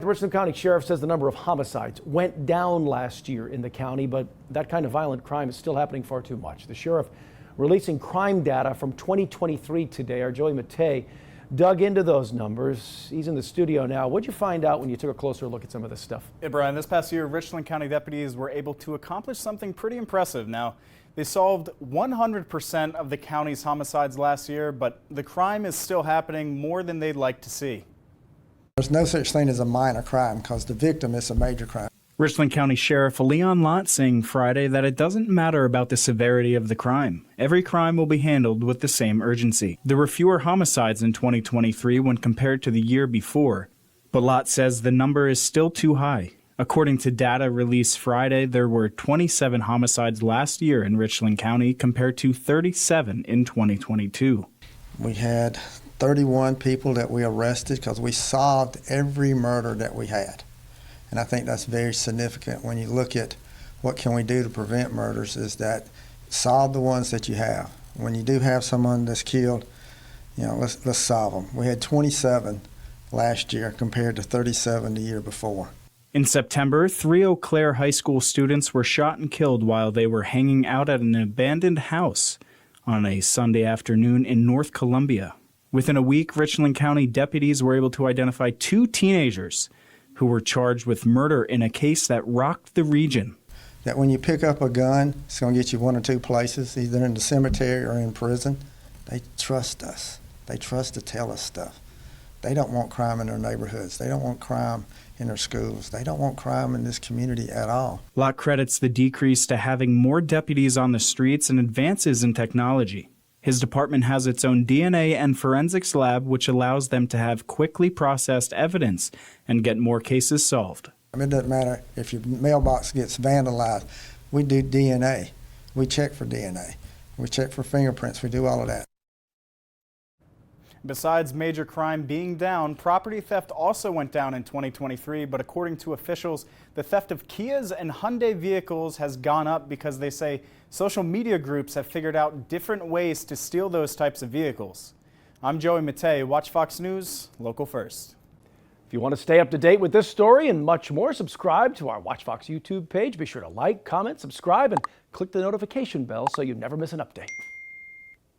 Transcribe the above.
Richland County Sheriff says the number of homicides went down last year in the county, but that kind of violent crime is still happening far too much. The sheriff releasing crime data from 2023 today. Our Joey Matei dug into those numbers. He's in the studio now. What'd you find out when you took a closer look at some of this stuff? Hey, Brian, this past year, Richland County deputies were able to accomplish something pretty impressive. Now, they solved 100% of the county's homicides last year, but the crime is still happening more than they'd like to see. There's no such thing as a minor crime because the victim is a major crime. Richland County Sheriff Leon Lott saying Friday that it doesn't matter about the severity of the crime. Every crime will be handled with the same urgency. There were fewer homicides in 2023 when compared to the year before, but Lott says the number is still too high. According to data released Friday, there were 27 homicides last year in Richland County compared to 37 in 2022. We had 31 people that we arrested because we solved every murder that we had. And I think that's very significant when you look at what can we do to prevent murders, is that solve the ones that you have. When you do have someone that's killed, you know, let's solve them. We had 27 last year compared to 37 the year before. In September, 3 Eau Claire High School students were shot and killed while they were hanging out at an abandoned house on a Sunday afternoon in North Columbia. Within a week, Richland County deputies were able to identify 2 teenagers who were charged with murder in a case that rocked the region. That when you pick up a gun, it's going to get you 1 or 2 places, either in the cemetery or in prison. They trust us. They trust to tell us stuff. They don't want crime in their neighborhoods. They don't want crime in their schools. They don't want crime in this community at all. Lott credits the decrease to having more deputies on the streets and advances in technology. His department has its own DNA and forensics lab, which allows them to have quickly processed evidence and get more cases solved. It doesn't matter if your mailbox gets vandalized. We do DNA. We check for DNA. We check for fingerprints. We do all of that. Besides major crime being down, property theft also went down in 2023, but according to officials, the theft of Kias and Hyundai vehicles has gone up because they say social media groups have figured out different ways to steal those types of vehicles. I'm Joey Matei, Watch Fox News, Local First. If you want to stay up to date with this story and much more, subscribe to our Watch Fox YouTube page. Be sure to like, comment, subscribe, and click the notification bell so you never miss an update.